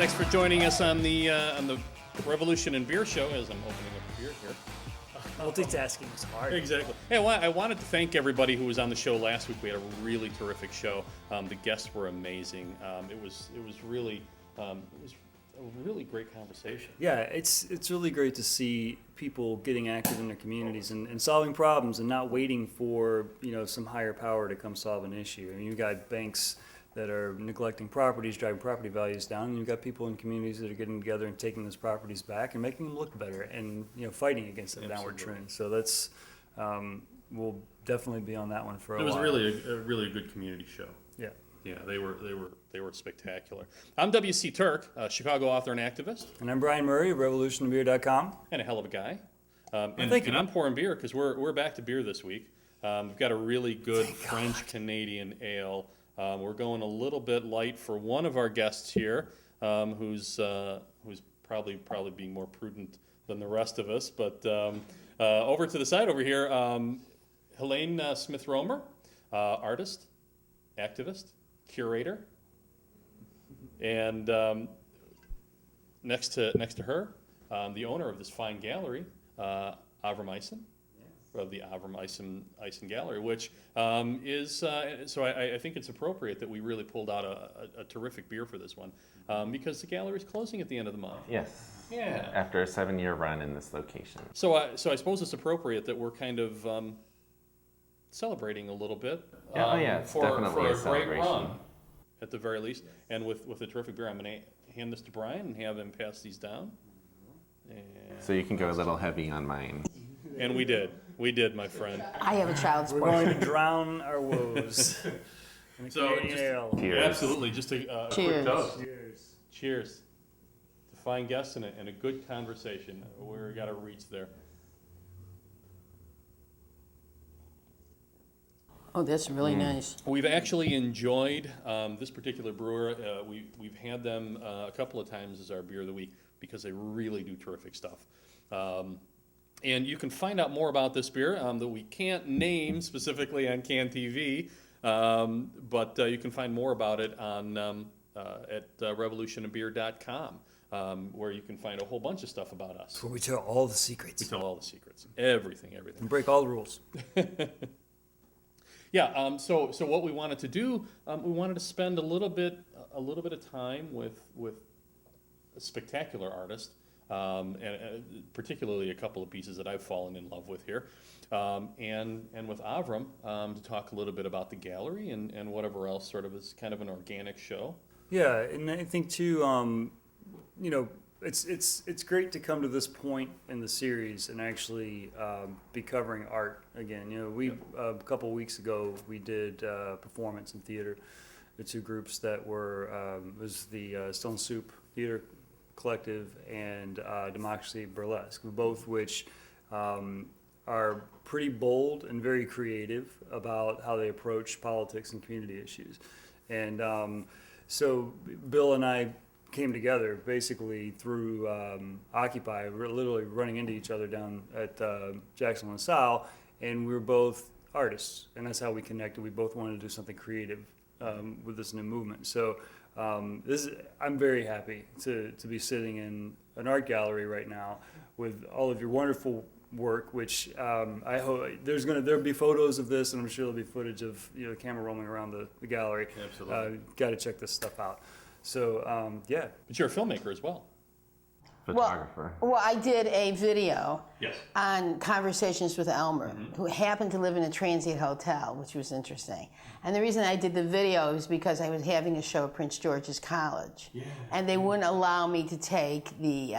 Thanks for joining us on the Revolution and Beer Show as I'm opening up a beer here. Multitasking is hard. Exactly. Hey, I wanted to thank everybody who was on the show last week. We had a really terrific show. The guests were amazing. It was really a really great conversation. Yeah, it's really great to see people getting active in their communities and solving problems and not waiting for some higher power to come solve an issue. I mean, you got banks that are neglecting properties, driving property values down, and you've got people in communities that are getting together and taking those properties back and making them look better and fighting against that downward trend. So that's we'll definitely be on that one for a while. It was really a good community show. Yeah. Yeah, they were spectacular. I'm W.C. Turk, a Chicago author and activist. And I'm Brian Murray of RevolutionandBeer.com. And a hell of a guy. Thank you. And I'm pouring beer because we're back to beer this week. We've got a really good French-Canadian ale. We're going a little bit light for one of our guests here, who's probably being more prudent than the rest of us. But over to the side over here, Helene Smith-Romer, artist, activist, curator, and next to her, the owner of this fine gallery, Avram Eisen. Of the Avram Eisen Gallery, which is so I think it's appropriate that we really pulled out a terrific beer for this one because the gallery is closing at the end of the month. Yes. Yeah. After a 7-year run in this location. So I suppose it's appropriate that we're kind of celebrating a little bit. It's definitely a celebration. Great run, at the very least. And with a terrific beer, I'm going to hand this to Brian and have him pass these down. And so you can go a little heavy on mine. And we did, my friend. I have a child's We're going to drown our woes. So Cheers. absolutely, just a quick Cheers. toast. Cheers to fine guests and a good conversation. We got to reach there. Oh, that's really nice. We've actually enjoyed this particular brewer. We've had them a couple of times as our beer of the week because they really do terrific stuff. And you can find out more about this beer that we can't name specifically on Can TV, but you can find more about it on at revolutionandbeer.com, where you can find a whole bunch of stuff about us. Where we tell all the secrets. We tell all the secrets, everything. And break all the rules. Yeah. So what we wanted to do, we wanted to spend a little bit of time with a spectacular artist. And particularly a couple of pieces that I've fallen in love with here, and with Avram to talk a little bit about the gallery and whatever else sort of is kind of an organic show. Yeah, and I think too, it's great to come to this point in the series and actually be covering art again. We a couple of weeks ago we did performance in theater. The two groups that were was the Stone Soup Theater Collective and Democracy Burlesque, both which are pretty bold and very creative about how they approach politics and community issues. And so Bill and I came together basically through Occupy. We were literally running into each other down at Jackson LaSalle, and we were both artists, and that's how we connected. We both wanted to do something creative with this new movement. So I'm very happy to be sitting in an art gallery right now with all of your wonderful work, which I hope there'll be photos of this, and I'm sure there'll be footage of the camera roaming around the gallery. Absolutely. Got to check this stuff out. So yeah. But you're a filmmaker as well. Photographer. Well, I did a video Yes. on Conversations with Elmer, who happened to live in a transient hotel, which was interesting. And the reason I did the video was because I was having a show at Prince George's College. Yeah. And they wouldn't allow me to take the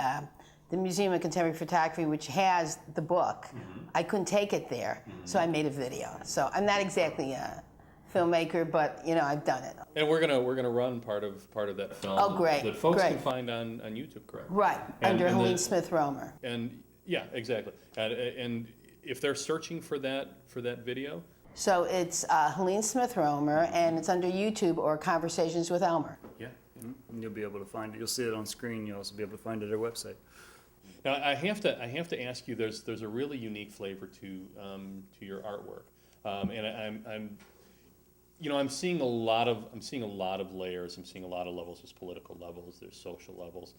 Museum of Contemporary Photography, which has the book. I couldn't take it there, so I made a video. So I'm not exactly a filmmaker, but I've done it. And we're gonna run part of that film. Oh, great, That folks great. can find on YouTube, correct? Right, And- under and Helene the- Smith-Romer. And yeah, exactly. And if they're searching for that video, So it's Helene Smith-Romer, and it's under YouTube or Conversations with Elmer. yeah. And you'll be able to find it. You'll see it on screen. You'll also be able to find it at our website. Now I have to ask you. There's a really unique flavor to your artwork, and I'm I'm seeing a lot of layers. I'm seeing a lot of levels. There's political levels. There's social levels.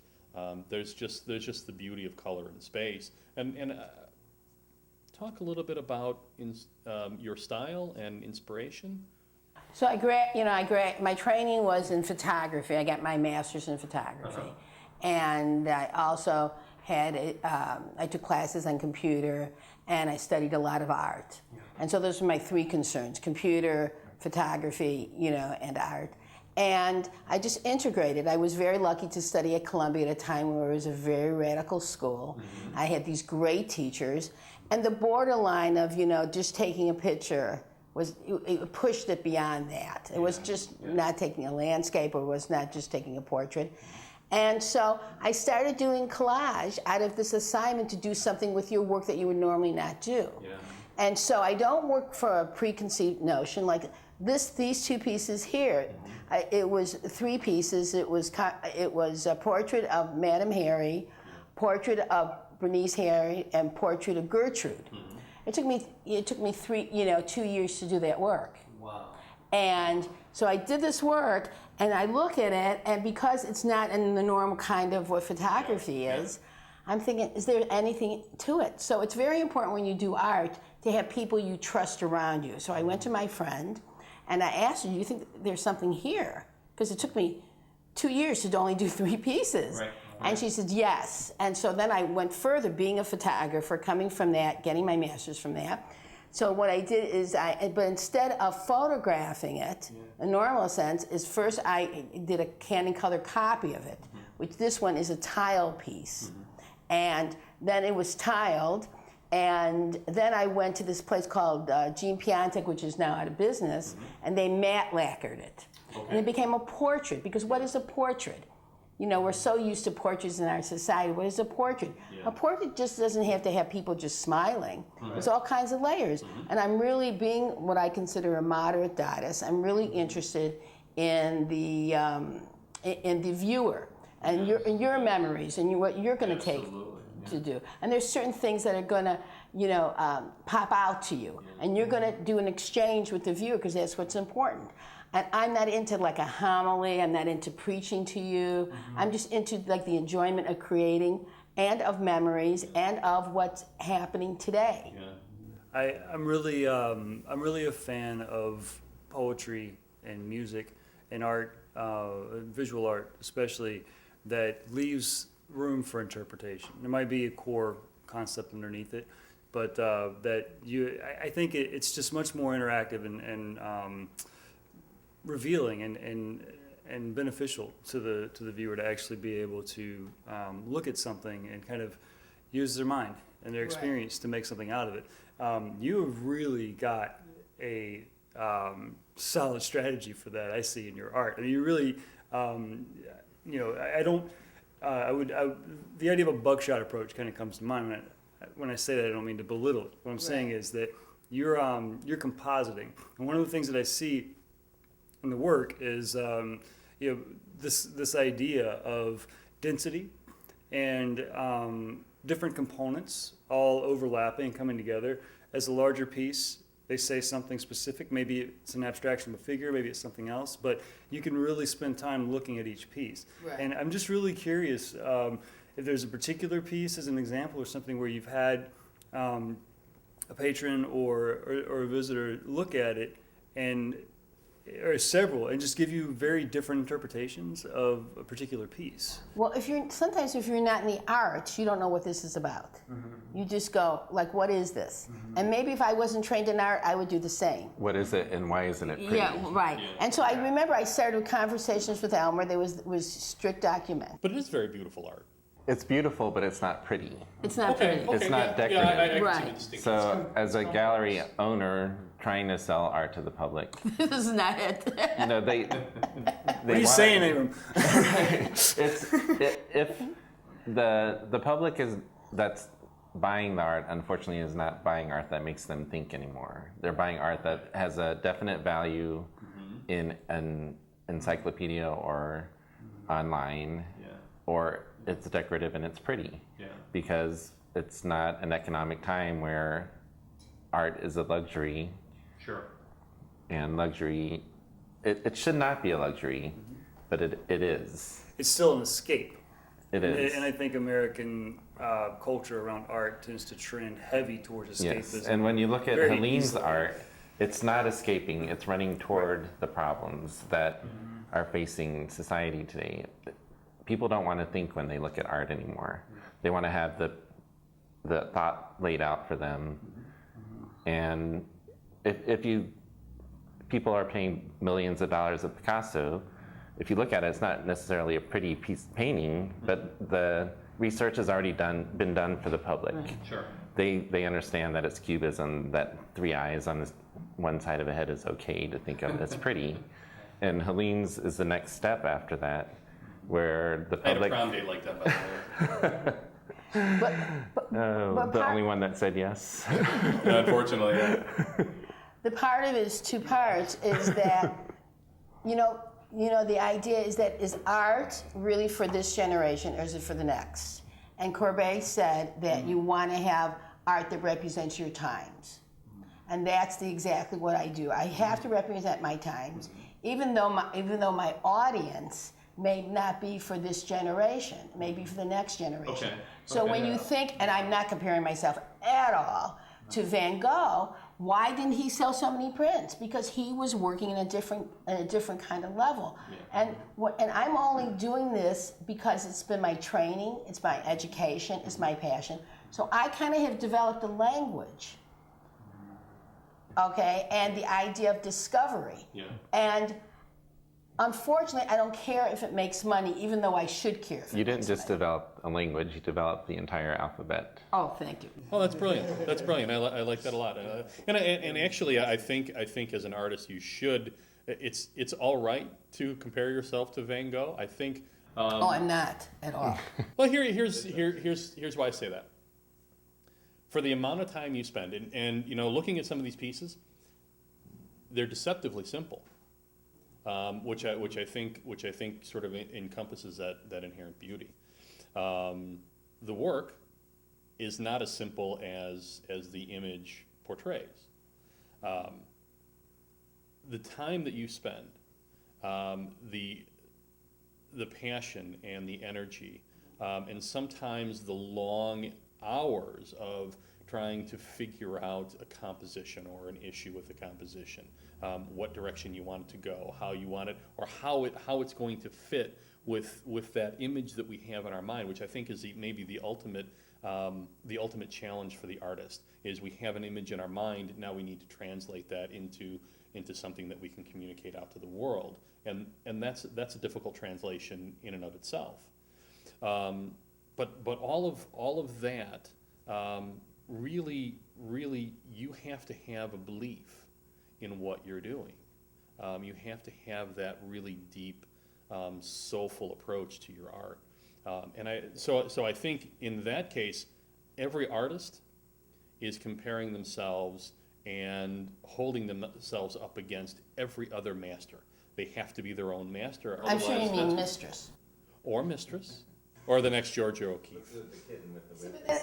There's just the beauty of color in space. And talk a little bit about your style and inspiration. So my training was in photography. I got my master's in photography, and I also had I took classes on computer, and I studied a lot of art. And so those were my three concerns: computer, photography, and art. And I just integrated. I was very lucky to study at Columbia at a time where it was a very radical school. Mm-hmm. I had these great teachers, and the borderline of just taking a picture it pushed it beyond that. It was just not taking a landscape, or was not just taking a portrait. And so I started doing collage out of this assignment to do something with your work that you would normally not do. Yeah. And so I don't work for a preconceived notion like these two pieces here. It was three pieces. It was a portrait of Madame Harry, portrait of Bernice Harry, and portrait of Gertrude. Mm-hmm. It took me 2 years to do that work. Wow. And so I did this work, and I look at it, and because it's not in the normal kind of what photography is, I'm thinking, is there anything to it? So it's very important when you do art to have people you trust around you. So I went to my friend, and I asked her, do you think there's something here? Because it took me 2 years to only do 3 pieces. Right. And she said, yes. And so then I went further, being a photographer, coming from that, getting my master's from that. So what I did is, but instead of photographing it, in a normal sense, is first I did a Canon color copy of it, which this one is a tile piece. And then it was tiled, and then I went to this place called Jean Piontek, which is now out of business, and they matte lacquered it. Okay. And it became a portrait, because what is a portrait? We're so used to portraits in our society. What is a portrait? Yeah. A portrait just doesn't have to have people just smiling. Right. There's all kinds of layers. Mm-hmm. And I'm really, being what I consider a moderate Dadaist, I'm really interested in the viewer and your memories and what you're going to take to do. And there's certain things that are going to, pop out to you. And you're going to do an exchange with the viewer, because that's what's important. And I'm not into like a homily, I'm not into preaching to you. Mm-hmm. I'm just into like the enjoyment of creating and of memories and of what's happening today. Yeah. I'm really a fan of poetry and music and art, visual art especially, that leaves room for interpretation. There might be a core concept underneath it, but I think it's just much more interactive and revealing and beneficial to the viewer to actually be able to look at something and kind of use their mind and their experience to make something out of it. You have really got a solid strategy for that. I see in your art. I mean, you really, the idea of a buckshot approach kind of comes to mind. When I say that, I don't mean to belittle it. What I'm saying is that you're compositing, and one of the things that I see in the work is this idea of density and different components all overlapping and coming together as a larger piece. They say something specific. Maybe it's an abstraction of a figure, maybe it's something else, but you can really spend time looking at each piece. Right. And I'm just really curious if there's a particular piece as an example or something where you've had a patron or a visitor look at it or several, and just give you very different interpretations of a particular piece. Well, if you're not in the arts, you don't know what this is about. Mm-hmm. You just go, like, what is this? Mm-hmm. And maybe if I wasn't trained in art, I would do the same. What is it, and why isn't it pretty? Yeah, right. Yeah. And so I remember I started with conversations with Elmer. There was strict document. But it is very beautiful art. It's beautiful, but it's not pretty. It's not pretty. It's not decorative. Right. So, as a gallery owner trying to sell art to the public, this is not it. They what are you saying, Avram? If the public that's buying the art, unfortunately, is not buying art that makes them think anymore. They're buying art that has a definite value in an encyclopedia or online, or it's decorative and it's pretty, because it's not an economic time where art is a luxury. Sure. and luxury. It should not be a luxury, but it is. It's still an escape. It is. And I think American culture around art tends to trend heavy towards escapism. Yes, and when you look at very Helene's easily. art, it's not escaping, it's running toward the problems that are facing society today. People don't want to think when they look at art anymore. They want to have the thought laid out for them. And if people are paying millions of dollars of Picasso, if you look at it, it's not necessarily a pretty piece of painting, but the research has already been done for the public. Sure. They understand that it's cubism, that 3 eyes on this one side of a head is okay to think of as pretty. And Helene's is the next step after that, where the I had a public... prom date like that, by the way. the only one that said yes. Unfortunately, yeah. The part of it is two parts, is that, the idea is that is art really for this generation or is it for the next? And Courbet said that you want to have art that represents your times. And that's exactly what I do. I have to represent my times, even though my audience may not be for this generation, maybe for the next generation. Okay. So Okay, when yeah. you think, and I'm not comparing myself at all to Van Gogh, why didn't he sell so many prints? Because he was working in a different kind of level. Yeah. And I'm only doing this because it's been my training, it's my education, it's my passion. So I kind of have developed a language, okay, and the idea of discovery. Yeah. And unfortunately, I don't care if it makes money, even though I should care if it You didn't makes just money. develop a language, you developed the entire alphabet. Oh, thank you. Oh, that's brilliant. That's brilliant. I like that a lot. And actually, I think as an artist, you should. It's all right to compare yourself to Van Gogh. I think. Oh, I'm not at all. Well, here's why I say that. For the amount of time you spend, and looking at some of these pieces, they're deceptively simple, which I think sort of encompasses that inherent beauty. The work is not as simple as the image portrays. The time that you spend, the passion and the energy, and sometimes the long hours of trying to figure out a composition or an issue with the composition, what direction you want it to go, how you want it, or how it's going to fit with that image that we have in our mind, which I think is maybe the ultimate challenge for the artist. Is we have an image in our mind, now we need to translate that into something that we can communicate out to the world, and that's a difficult translation in and of itself. But all of that, really you have to have a belief in what you're doing. You have to have that really deep, soulful approach to your art. So I think in that case, every artist is comparing themselves and holding themselves up against every other master. They have to be their own master. I'm sure you otherwise mean that's- mistress. Or mistress, or the next Georgia O'Keeffe.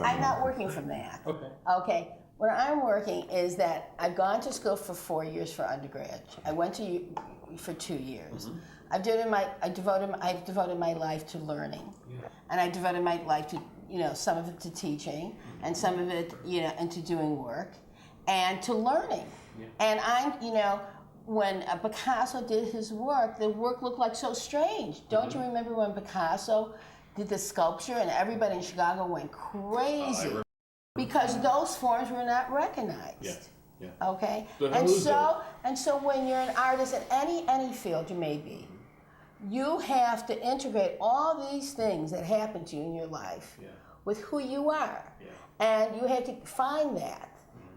I'm not working from that. Okay. Okay. What I'm working is that I've gone to school for 4 years for undergrad. I went to for 2 years. I've devoted my life to learning, and I devoted my life to some of it to teaching, and some of it into doing work, and to learning. And I'm when Picasso did his work, the work looked like so strange. Don't you remember when Picasso did the sculpture and everybody in Chicago went crazy? Because those forms were not recognized. Yeah. Okay? But And who's so when you're an artist in any field you may be, you have to integrate all these things that happen to you in your life with who you are. And you have to find that.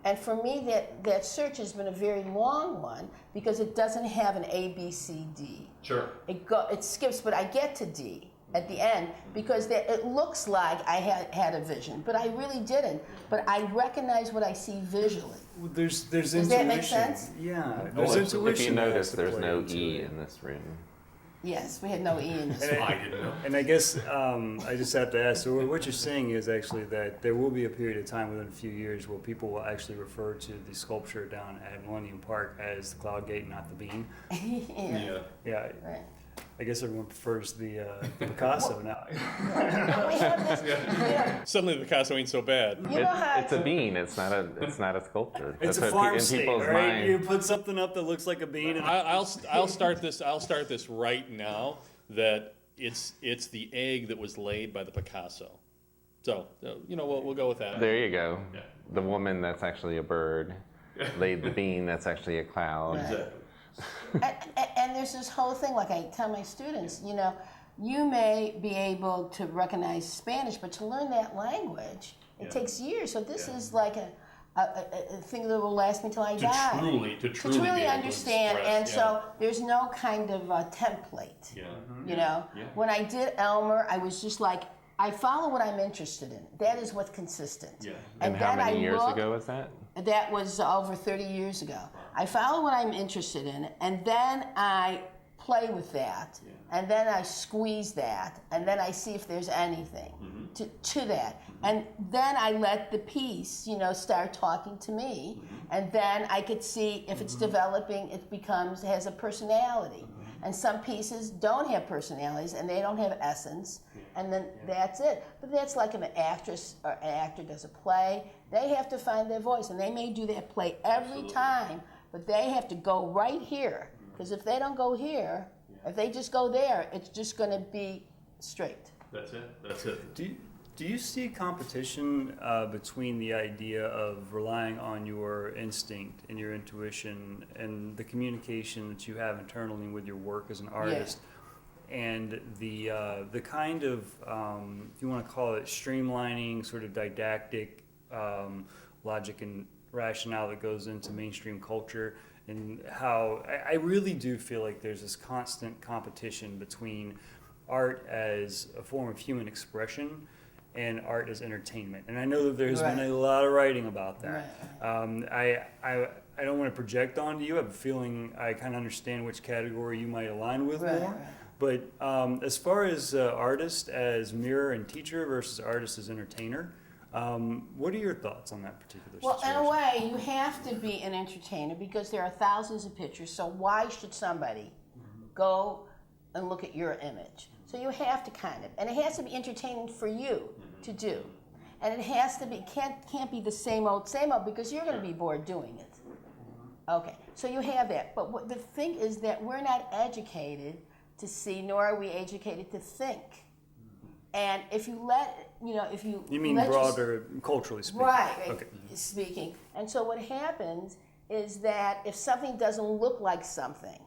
And for me, that search has been a very long one because it doesn't have an A, B, C, D. Sure. It skips, but I get to D at the end because it looks like I had a vision, but I really didn't. But I recognize what I see visually. There's Does intuition. that make sense? Yeah, Oh, there's if you intuition. If you that has notice, to there's play no into E it. in this room. Yes, we had no E in this And one. I didn't know. And I guess I just have to ask, so what you're saying is actually that there will be a period of time within a few years where people will actually refer to the sculpture down at Millennium Park as the Cloud Gate, not the Bean. Yeah. Yeah, Right. I guess everyone prefers the Picasso now. We have this, Suddenly the Picasso ain't so bad. you know how It's a bean. It's not a sculpture. It's a That's what farm in state, people's right? mind. You put something up that looks like a bean, and I'll start this right now. That it's the egg that was laid by the Picasso. So we'll go with that. There you go. Yeah. The woman that's actually a bird laid the bean that's actually a cloud. Right. And there's this whole thing, like I tell my students, you may be able to recognize Spanish, but to learn that language, it takes years. So this is like a thing that will last me till I die. To truly be able to understand. express, And so there's no kind of template. Yeah. When I did Elmer, I was just like, I follow what I'm interested in. That is what's consistent. Yeah. And how then many I years look- ago was that? That was over 30 years ago. I follow what I'm interested in, and then I play with that, and then I squeeze that, and then I see if there's anything to that. And then I let the piece, start talking to me, and then I could see if it's developing, it has a personality. And some pieces don't have personalities, and they don't have essence, and then that's it. But that's like an actress or an actor does a play. They have to find their voice, and they may do that play every time, but they have to go right here. Because if they don't go here, if they just go there, it's just going to be straight. That's it. Do you see competition between the idea of relying on your instinct and your intuition and the communication that you have internally with your work as an artist, and the kind of if you want to call it streamlining, sort of didactic logic and rationale that goes into mainstream culture, and how I really do feel like there's this constant competition between art as a form of human expression and art as entertainment. And I know that there's been a lot of writing about that. I don't want to project onto you. I have a feeling I kind of understand which category you might align with more. But as far as artist as mirror and teacher versus artist as entertainer, what are your thoughts on that particular Well, situation? in a way, you have to be an entertainer because there are thousands of pictures. So why should somebody go and look at your image? So you have to and it has to be entertaining for you to do. And it has to be, can't be the same old because you're going to be bored doing it. Okay, so you have that. But the thing is that we're not educated to see, nor are we educated to think. And if you You mean broader, culturally speaking? Right, Okay. speaking. And so what happens is that if something doesn't look like something,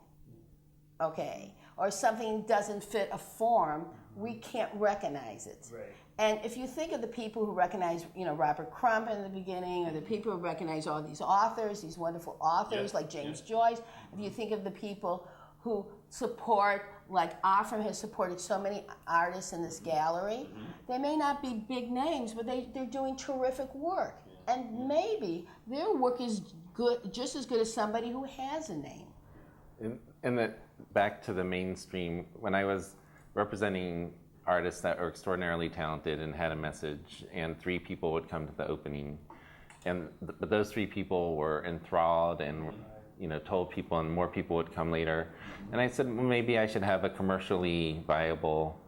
okay, or something doesn't fit a form, we can't recognize it. Right. And if you think of the people who recognize, Robert Crumb in the beginning, or the people who recognize all these authors, these wonderful authors like James Joyce, if you think of the people who support, like Avram has supported so many artists in this gallery, they may not be big names, but they're doing terrific work. And maybe their work is good, just as good as somebody who has a name. And back to the mainstream, when I was representing artists that were extraordinarily talented and had a message, and 3 people would come to the opening, and but those 3 people were enthralled and told people, and more people would come later. And I said, well, maybe I should have a commercially viable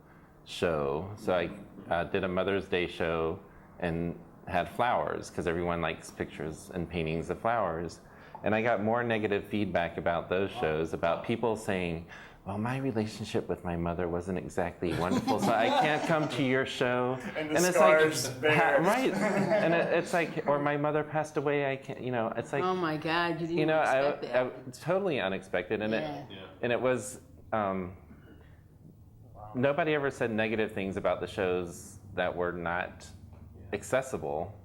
show. So I did a Mother's Day show and had flowers, because everyone likes pictures and paintings of flowers. And I got more negative feedback about those shows, about people saying, well, my relationship with my mother wasn't exactly wonderful, so I can't come to your show. And the scars bear. Right. And it's like, or my mother passed away, I can't, it's like, Oh my God, you didn't expect that. totally unexpected. And Yeah. it was, nobody ever said negative things about the shows that were not accessible,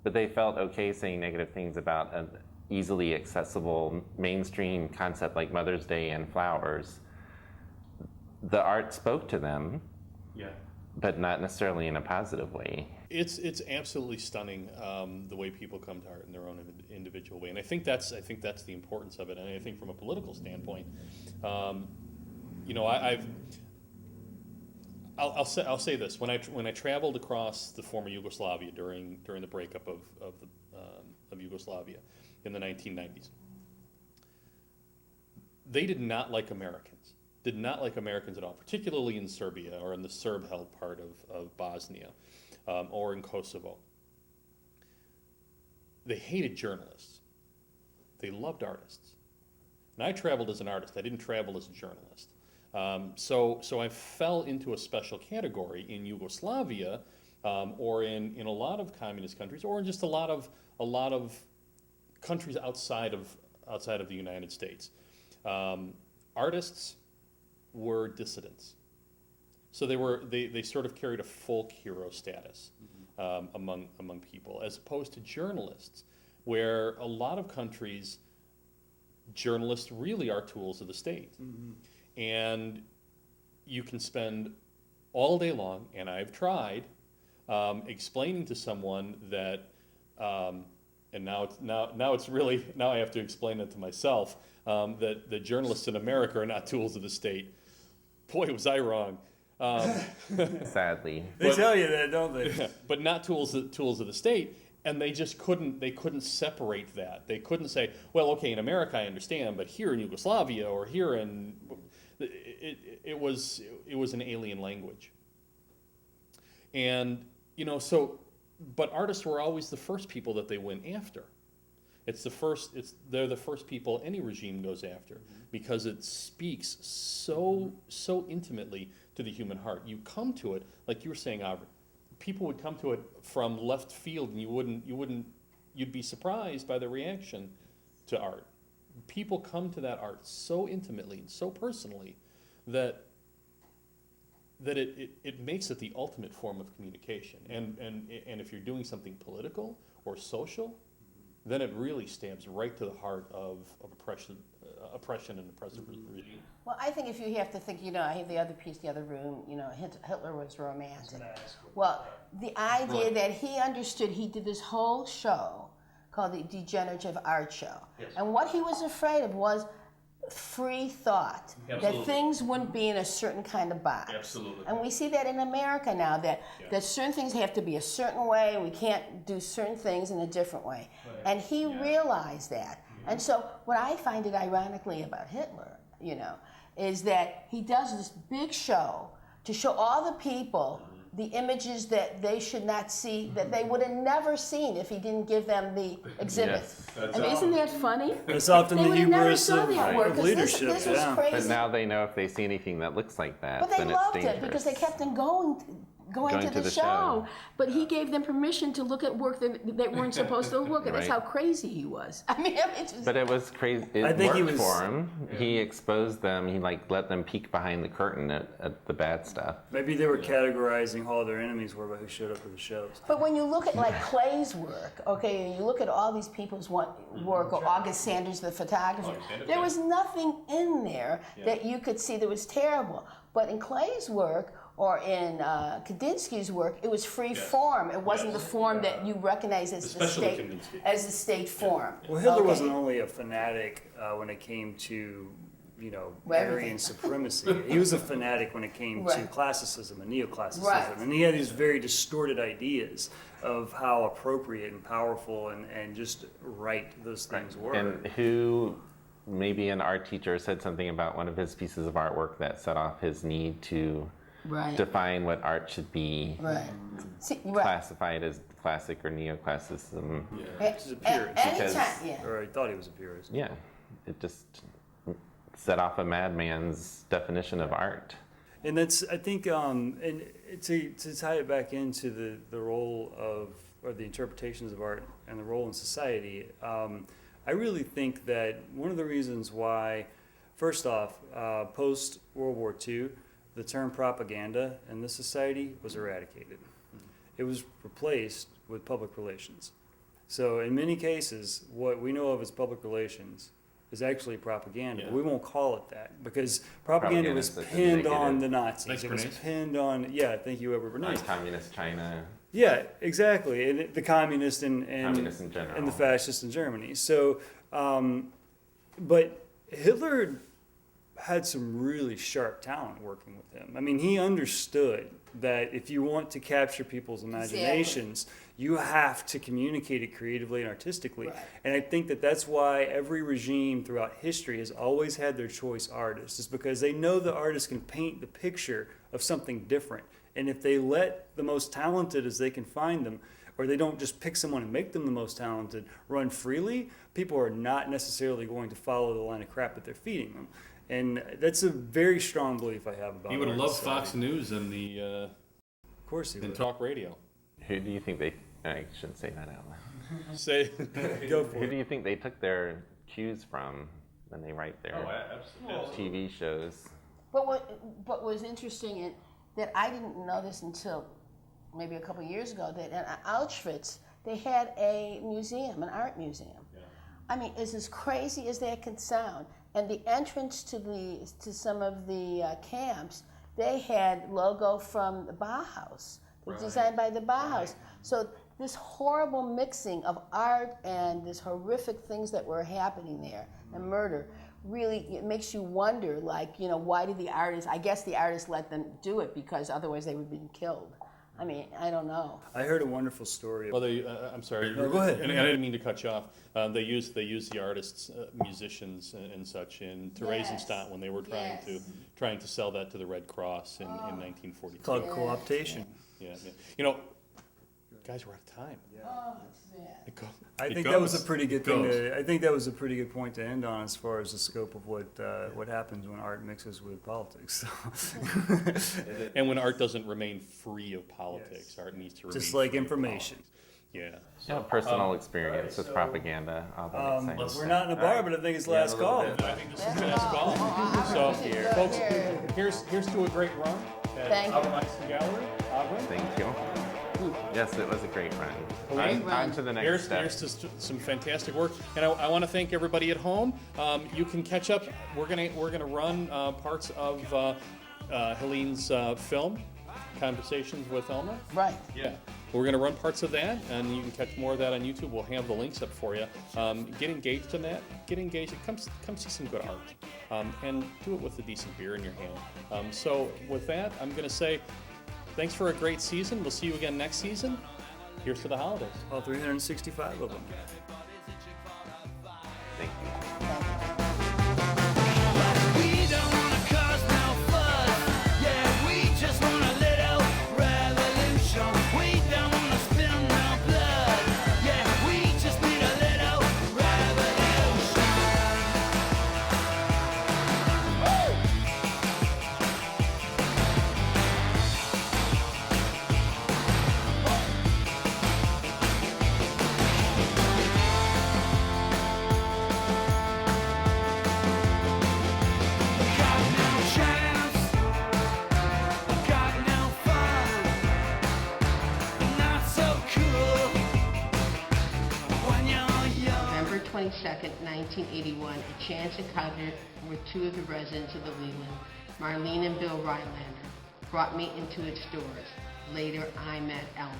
but they felt okay saying negative things about an easily accessible mainstream concept like Mother's Day and flowers. The art spoke to them, but not necessarily in a positive way. It's absolutely stunning the way people come to art in their own individual way, and I think that's the importance of it. And I think from a political standpoint, I'll say this: when I traveled across the former Yugoslavia during the breakup of Yugoslavia in the 1990s, they did not like Americans. Did not like Americans at all, particularly in Serbia or in the Serb-held part of Bosnia, or in Kosovo. They hated journalists. They loved artists. And I traveled as an artist. I didn't travel as a journalist. So I fell into a special category in Yugoslavia, or in a lot of communist countries, or in just a lot of countries outside of the United States. Artists were dissidents, so they sort of carried a folk hero status among people, as opposed to journalists, where a lot of countries, journalists really are tools of the state. And you can spend all day long, and I've tried, explaining to someone that, and now I have to explain it to myself, that the journalists in America are not tools of the state. Boy, was I wrong. Sadly. They tell you that, don't they? But not tools of the state. And they just couldn't separate that. They couldn't say, well, okay, in America I understand, but here in Yugoslavia or here in, it was an alien language. And, but artists were always the first people that they went after. They're the first people any regime goes after, because it speaks so intimately to the human heart. You come to it, like you were saying, Avram, people would come to it from left field, and you'd be surprised by the reaction to art. People come to that art so intimately and so personally that it makes it the ultimate form of communication. And if you're doing something political or social, then it really stabs right to the heart of oppression and oppressive regime. Well, I think if you have to think, I have the other piece, the other room, Hitler was romantic. Well, the idea that he understood, he did this whole show called the Degenerative Art Show. Yes. And what he was afraid of was free thought, Absolutely. that things wouldn't be in a certain kind of box. Absolutely. And we see that in America now, that certain things have to be a certain way, and we can't do certain things in a different way. Right. And he realized that. And so what I find it ironically about Hitler, is that he does this big show to show all the people the images that they should not see, that they would have never seen if he didn't give them the exhibit. Yes. Isn't that funny? It's often They the would have never hubris saw of, the artwork, 'cause leadership. This was Yeah. crazy. But now they know if they see anything that looks like that, But they then loved it's it dangerous. because they kept them going to the show. But he gave them permission to look at work that they weren't supposed to look at. That's Right. how crazy he was. I mean, it's just, But it was crazy. It I think worked he was- for him. He exposed them. He let them peek behind the curtain at the bad stuff. Maybe they were categorizing who all their enemies were by who showed up at the shows. but when you look at like Clay's work, okay, and you look at all these people's work, or August Sanders, the photographer, there was nothing in there that you could see that was terrible. But in Clay's work, or in Kandinsky's work, it was free form. It wasn't the form that you recognize as the Especially state, Kandinsky. as the state form. Well, Hitler Okay. wasn't only a fanatic when it came to, Well, Aryan everything. supremacy. He was a fanatic when it came to Right. classicism and neoclassicism. Right. And he had these very distorted ideas of how appropriate and powerful and just right those things were. And who, maybe an art teacher, said something about one of his pieces of artwork that set off his need to Right. define what art should be Right. See, right. classified as classic or neoclassicism. He's a purist. Anytime, Or I thought he was a purist. Yeah, it just set off a madman's definition of art. And that's, I think, and to tie it back into the role of, or the interpretations of art and the role in society, I really think that one of the reasons why, first off, post World War II, the term propaganda in this society was eradicated. It was replaced with public relations. So in many cases, what we know of as public relations is actually propaganda. Yeah. But we won't call it that because propaganda Propaganda was is such a pinned on negative- the Nazis. Thanks, It was Bernice. pinned on, thank you, Edward Bernays. Communist China, Yeah, exactly. And the communists and communists in general. and the fascists in Germany. So, but Hitler had some really sharp talent working with him. I mean, he understood that if you want to capture people's imaginations, you have to communicate it creatively and artistically. Right. And I think that that's why every regime throughout history has always had their choice artists, is because they know the artist can paint the picture of something different. And if they let the most talented as they can find them, or they don't just pick someone and make them the most talented, run freely, people are not necessarily going to follow the line of crap that they're feeding them. And that's a very strong belief I have about He would have artists. loved Fox News and the Of course he and would. talk radio. Who do you think I shouldn't say that out loud. Say, Go for Who it. do you think they took their cues from when they write their TV shows? But what was interesting and that I didn't know this until maybe a couple of years ago, that in Auschwitz they had a museum, an art museum. Yeah. I mean, it's as crazy as that can sound. And the entrance to some of the camps, they had logo from the Bauhaus. It was designed by the Bauhaus. So this horrible mixing of art and this horrific things that were happening there, and murder, really, it makes you wonder, like, you know, why did the artists, I guess the artists let them do it because otherwise they would have been killed. I mean, I don't know. I heard a wonderful story. well, they. I'm sorry. No, go ahead. And I didn't mean to cut you off. They use the artists, musicians, and such in Theresienstadt when they were trying to sell that to the Red Cross in 1942. It's called co-optation. Yeah, yeah. You know, guys, we're out of time. Oh, it's sad. I It think that was a goes. pretty good It thing. goes. I think that was a pretty good point to end on as far as the scope of what happens when art mixes with politics. And when art doesn't remain free of politics, art needs to remain Just like free of information. politics. Yeah. Yeah, personal experience with propaganda. All that makes sense. We're not in a bar, but I think it's last call. I think this is the last call. So, folks, here's to a great run at Thank you. Avram Eisen Gallery. Avram. Thank you. Yes, it was a great run. Great On to the next Here's step. just some fantastic work, and I want to thank everybody at home. You can catch up. We're gonna run parts of Helene's film, Conversations with Elmer. Right. Yeah, we're gonna run parts of that, and you can catch more of that on YouTube. We'll have the links up for you. Get engaged in that. Get engaged. Come see some good art, and do it with a decent beer in your hand. So with that, I'm gonna say thanks for a great season. We'll see you again next season. Here's to the holidays. All 365 of them. Thank you. We don't wanna cause no fuss. Yeah, we just want a little revolution. We don't wanna spill no blood. Yeah, we just need a little revolution. Got no chance, got no fun, not so cool when you're young. November 22nd, 1981, a chance encounter with two of the residents of the Leland, Marlene and Bill Rylander, brought me into its doors. Later, I met Elmer.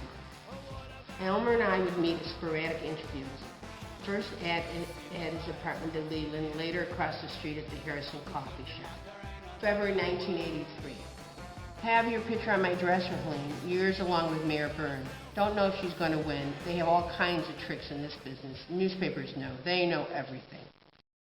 Elmer and I would meet at sporadic interviews, first at his apartment in Leland, later across the street at the Harrison Coffee Shop. February 1983. Have your picture on my dresser, Helene, yours along with Mayor Byrne. Don't know if she's going to win. They have all kinds of tricks in this business. Newspapers know. They know everything.